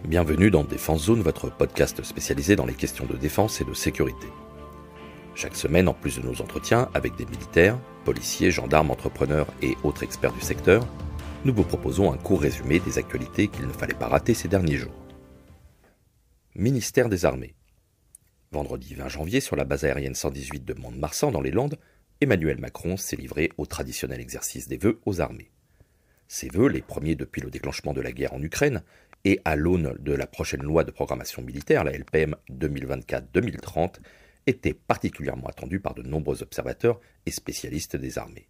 Bienvenue dans Défense Zone, votre podcast spécialisé dans les questions de défense et de sécurité. Chaque semaine, en plus de nos entretiens avec des militaires, policiers, gendarmes, entrepreneurs et autres experts du secteur, nous vous proposons un court résumé des actualités qu'il ne fallait pas rater ces derniers jours. Ministère des Armées. Vendredi 20 janvier, sur la base aérienne 118 de Mont-de-Marsan dans les Landes, Emmanuel Macron s'est livré au traditionnel exercice des vœux aux armées. Ces vœux, les premiers depuis le déclenchement de la guerre en Ukraine, et à l'aune de la prochaine loi de programmation militaire, la LPM 2024-2030, étaient particulièrement attendus par de nombreux observateurs et spécialistes des armées.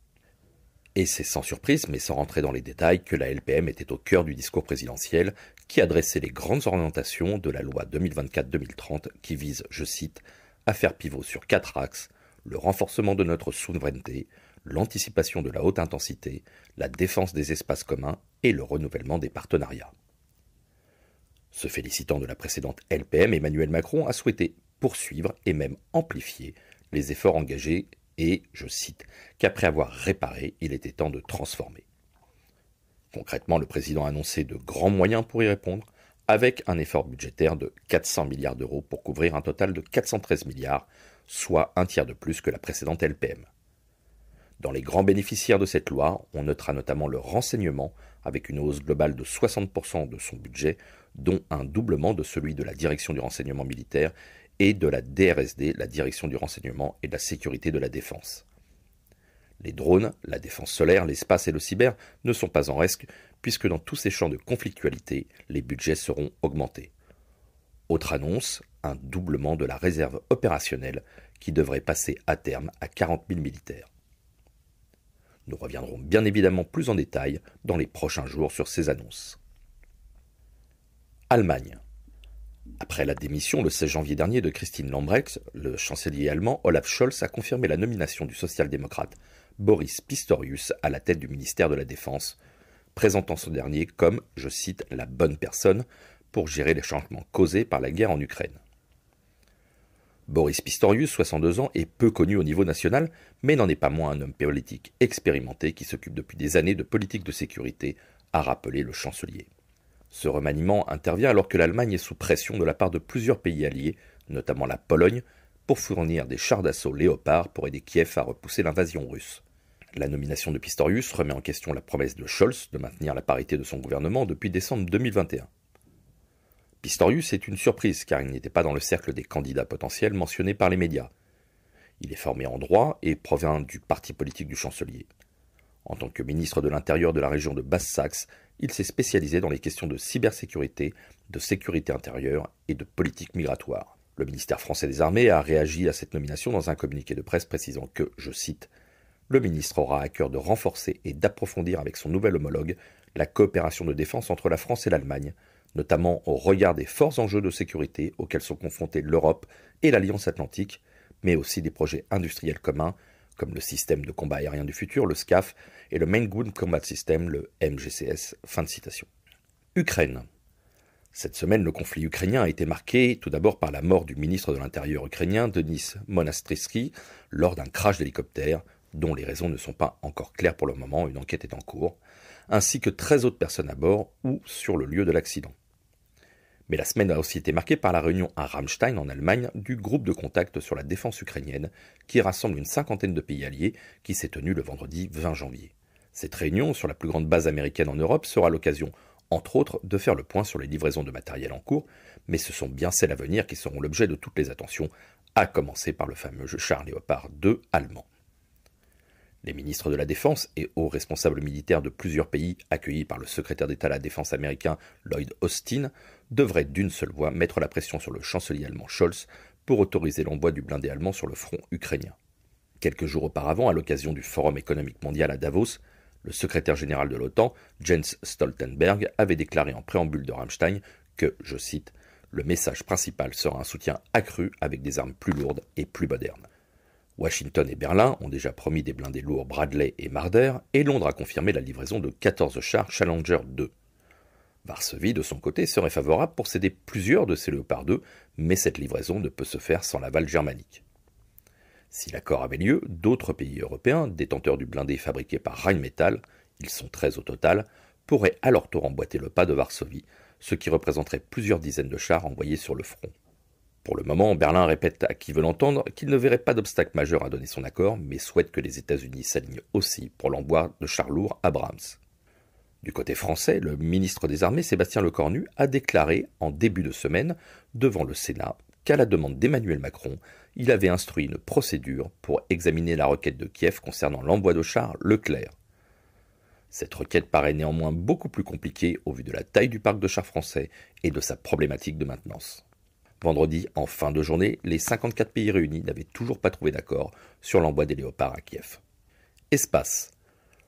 Et c'est sans surprise, mais sans rentrer dans les détails, que la LPM était au cœur du discours présidentiel qui adressait les grandes orientations de la loi 2024-2030 qui vise, je cite, à faire pivot sur 4 axes: le renforcement de notre souveraineté, l'anticipation de la haute intensité, la défense des espaces communs et le renouvellement des partenariats. Se félicitant de la précédente LPM, Emmanuel Macron a souhaité poursuivre et même amplifier les efforts engagés et, je cite, qu'après avoir réparé, il était temps de transformer. Concrètement, le président a annoncé de grands moyens pour y répondre, avec un effort budgétaire de 400 milliards d'euros pour couvrir un total de 413 milliards, soit un tiers de plus que la précédente LPM. Dans les grands bénéficiaires de cette loi, on notera notamment le renseignement, avec une hausse globale de 60% de son budget, dont un doublement de celui de la direction du renseignement militaire et de la DRSD, la direction du renseignement et de la sécurité de la défense. Les drones, la défense solaire, l'espace et le cyber ne sont pas en reste, puisque dans tous ces champs de conflictualité, les budgets seront augmentés. Autre annonce, un doublement de la réserve opérationnelle qui devrait passer à terme à 40 000 militaires. Nous reviendrons bien évidemment plus en détail dans les prochains jours sur ces annonces. Allemagne. Après la démission le 16 janvier dernier de Christine Lambrecht, le chancelier allemand Olaf Scholz a confirmé la nomination du social-démocrate Boris Pistorius à la tête du ministère de la Défense, présentant ce dernier comme, je cite, la bonne personne pour gérer les changements causés par la guerre en Ukraine. Boris Pistorius, 62 ans, est peu connu au niveau national, mais n'en est pas moins un homme politique expérimenté qui s'occupe depuis des années de politique de sécurité, a rappelé le chancelier. Ce remaniement intervient alors que l'Allemagne est sous pression de la part de plusieurs pays alliés, notamment la Pologne, pour fournir des chars d'assaut Léopard pour aider Kiev à repousser l'invasion russe. La nomination de Pistorius remet en question la promesse de Scholz de maintenir la parité de son gouvernement depuis décembre 2021. Pistorius est une surprise car il n'était pas dans le cercle des candidats potentiels mentionnés par les médias. Il est formé en droit et provient du parti politique du chancelier. En tant que ministre de l'Intérieur de la région de Basse-Saxe, il s'est spécialisé dans les questions de cybersécurité, de sécurité intérieure et de politique migratoire. Le ministère français des Armées a réagi à cette nomination dans un communiqué de presse précisant que, je cite, « Le ministre aura à cœur de renforcer et d'approfondir avec son nouvel homologue la coopération de défense entre la France et l'Allemagne, notamment au regard des forts enjeux de sécurité auxquels sont confrontés l'Europe et l'Alliance Atlantique, mais aussi des projets industriels communs, comme le système de combat aérien du futur, le SCAF, et le Main Ground Combat System, le MGCS. Fin de citation. Ukraine. Cette semaine, le conflit ukrainien a été marqué tout d'abord par la mort du ministre de l'Intérieur ukrainien, Denis Monastyrski, lors d'un crash d'hélicoptère, dont les raisons ne sont pas encore claires pour le moment, une enquête est en cours, ainsi que 13 autres personnes à bord ou sur le lieu de l'accident. Mais la semaine a aussi été marquée par la réunion à Ramstein, en Allemagne, du groupe de contact sur la défense ukrainienne, qui rassemble une cinquantaine de pays alliés, qui s'est tenue le vendredi 20 janvier. Cette réunion, sur la plus grande base américaine en Europe, sera l'occasion, entre autres, de faire le point sur les livraisons de matériel en cours, mais ce sont bien celles à venir qui seront l'objet de toutes les attentions, à commencer par le fameux char Léopard 2 allemand. Les ministres de la Défense et hauts responsables militaires de plusieurs pays accueillis par le secrétaire d'État à la Défense américain Lloyd Austin devraient d'une seule voix mettre la pression sur le chancelier allemand Scholz pour autoriser l'envoi du blindé allemand sur le front ukrainien. Quelques jours auparavant, à l'occasion du Forum économique mondial à Davos, le secrétaire général de l'OTAN, Jens Stoltenberg, avait déclaré en préambule de Ramstein que, je cite, « le message principal sera un soutien accru avec des armes plus lourdes et plus modernes ». Washington et Berlin ont déjà promis des blindés lourds Bradley et Marder, et Londres a confirmé la livraison de 14 chars Challenger 2. Varsovie, de son côté, serait favorable pour céder plusieurs de ces Léopard 2, mais cette livraison ne peut se faire sans l'aval germanique. Si l'accord avait lieu, d'autres pays européens, détenteurs du blindé fabriqué par Rheinmetall, ils sont 13 au total, pourraient à leur tour emboîter le pas de Varsovie, ce qui représenterait plusieurs dizaines de chars envoyés sur le front. Pour le moment, Berlin répète à qui veut l'entendre qu'il ne verrait pas d'obstacle majeur à donner son accord, mais souhaite que les États-Unis s'alignent aussi pour l'envoi de chars lourds Abrams. Du côté français, le ministre des Armées Sébastien Lecornu a déclaré en début de semaine devant le Sénat qu'à la demande d'Emmanuel Macron, il avait instruit une procédure pour examiner la requête de Kiev concernant l'envoi de chars Leclerc. Cette requête paraît néanmoins beaucoup plus compliquée au vu de la taille du parc de chars français et de sa problématique de maintenance. Vendredi, en fin de journée, les 54 pays réunis n'avaient toujours pas trouvé d'accord sur l'envoi des léopards à Kiev. Espace.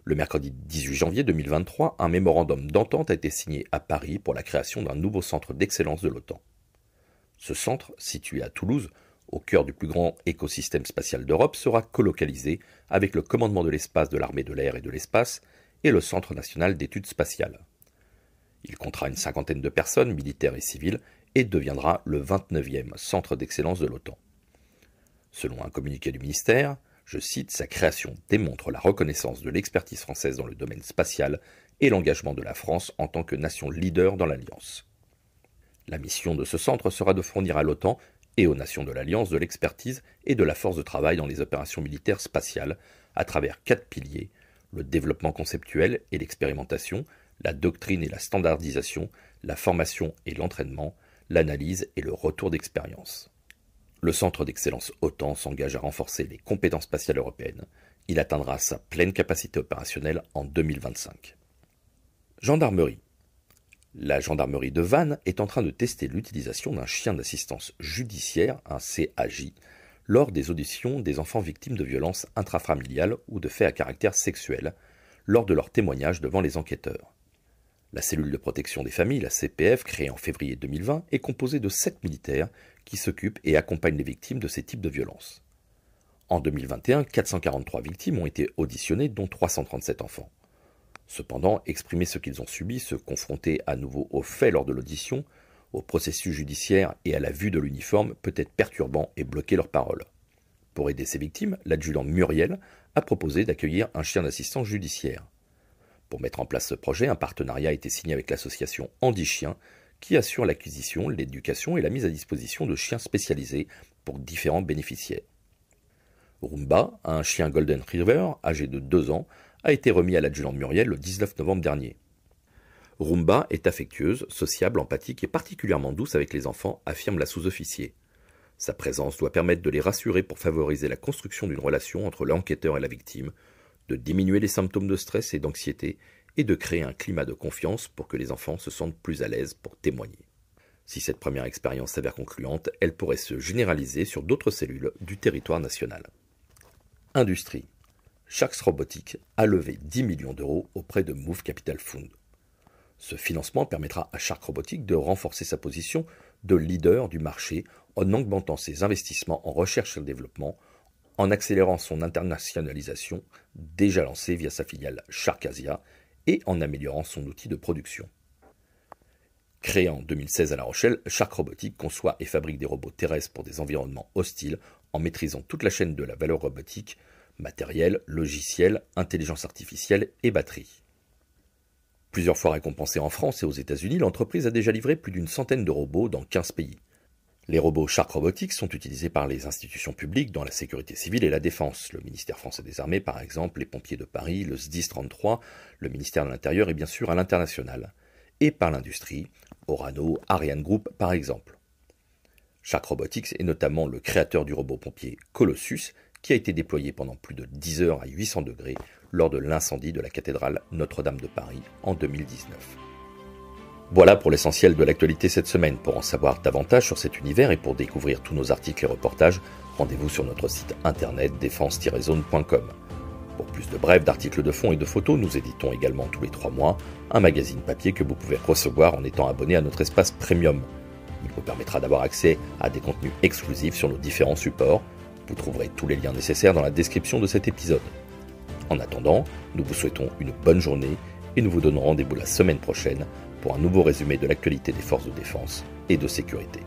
Le mercredi 18 janvier 2023, un mémorandum d'entente a été signé à Paris pour la création d'un nouveau centre d'excellence de l'OTAN. Ce centre, situé à Toulouse, au cœur du plus grand écosystème spatial d'Europe, sera colocalisé avec le commandement de l'espace de l'armée de l'air et de l'espace et le Centre national d'études spatiales. Il comptera une cinquantaine de personnes, militaires et civiles, et deviendra le 29e centre d'excellence de l'OTAN. Selon un communiqué du ministère, je cite, « Sa création démontre la reconnaissance de l'expertise française dans le domaine spatial et l'engagement de la France en tant que nation leader dans l'Alliance. » La mission de ce centre sera de fournir à l'OTAN et aux nations de l'Alliance de l'expertise et de la force de travail dans les opérations militaires spatiales à travers 4 piliers, le développement conceptuel et l'expérimentation, la doctrine et la standardisation, la formation et l'entraînement, l'analyse et le retour d'expérience. Le centre d'excellence OTAN s'engage à renforcer les compétences spatiales européennes. Il atteindra sa pleine capacité opérationnelle en 2025. Gendarmerie. La gendarmerie de Vannes est en train de tester l'utilisation d'un chien d'assistance judiciaire, un CAJ, lors des auditions des enfants victimes de violences intrafamiliales ou de faits à caractère sexuel, lors de leur témoignage devant les enquêteurs. La cellule de protection des familles, la CPF, créée en février 2020, est composée de 7 militaires qui s'occupent et accompagnent les victimes de ces types de violences. En 2021, 443 victimes ont été auditionnées, dont 337 enfants. Cependant, exprimer ce qu'ils ont subi, se confronter à nouveau aux faits lors de l'audition, au processus judiciaire et à la vue de l'uniforme peut être perturbant et bloquer leurs paroles. Pour aider ces victimes, l'adjudant Muriel a proposé d'accueillir un chien d'assistance judiciaire. Pour mettre en place ce projet, un partenariat a été signé avec l'association Andy Chien, qui assure l'acquisition, l'éducation et la mise à disposition de chiens spécialisés pour différents bénéficiaires. Roomba, un chien Golden Retriever âgé de 2 ans, a été remis à l'adjudant Muriel le 19 novembre dernier. Roomba est affectueuse, sociable, empathique et particulièrement douce avec les enfants, affirme la sous-officier. Sa présence doit permettre de les rassurer pour favoriser la construction d'une relation entre l'enquêteur et la victime, de diminuer les symptômes de stress et d'anxiété et de créer un climat de confiance pour que les enfants se sentent plus à l'aise pour témoigner. Si cette première expérience s'avère concluante, elle pourrait se généraliser sur d'autres cellules du territoire national. Industrie. Sharks Robotics a levé 10 millions d'euros auprès de Move Capital Fund. Ce financement permettra à Sharks Robotics de renforcer sa position de leader du marché en augmentant ses investissements en recherche et développement, en accélérant son internationalisation, déjà lancée via sa filiale Shark Asia, et en améliorant son outil de production. Créé en 2016 à La Rochelle, Shark Robotics conçoit et fabrique des robots terrestres pour des environnements hostiles en maîtrisant toute la chaîne de la valeur robotique, matériel, logiciel, intelligence artificielle et batterie. Plusieurs fois récompensée en France et aux États-Unis, l'entreprise a déjà livré plus d'une centaine de robots dans 15 pays. Les robots Shark Robotics sont utilisés par les institutions publiques dans la sécurité civile et la défense, le ministère français des Armées par exemple, les pompiers de Paris, le SDIS 33, le ministère de l'Intérieur et bien sûr à l'international, et par l'industrie, Orano, Ariane Group par exemple. Shark Robotics est notamment le créateur du robot pompier Colossus, qui a été déployé pendant plus de 10 heures à 800 degrés lors de l'incendie de la cathédrale Notre-Dame de Paris en 2019. Voilà pour l'essentiel de l'actualité cette semaine. Pour en savoir davantage sur cet univers et pour découvrir tous nos articles et reportages, rendez-vous sur notre site internet défense-zone.com. Pour plus de brefs, d'articles de fond et de photos, nous éditons également tous les 3 mois un magazine papier que vous pouvez recevoir en étant abonné à notre espace premium. Il vous permettra d'avoir accès à des contenus exclusifs sur nos différents supports. Vous trouverez tous les liens nécessaires dans la description de cet épisode. En attendant, nous vous souhaitons une bonne journée et nous vous donnons rendez-vous la semaine prochaine pour un nouveau résumé de l'actualité des forces de défense et de sécurité.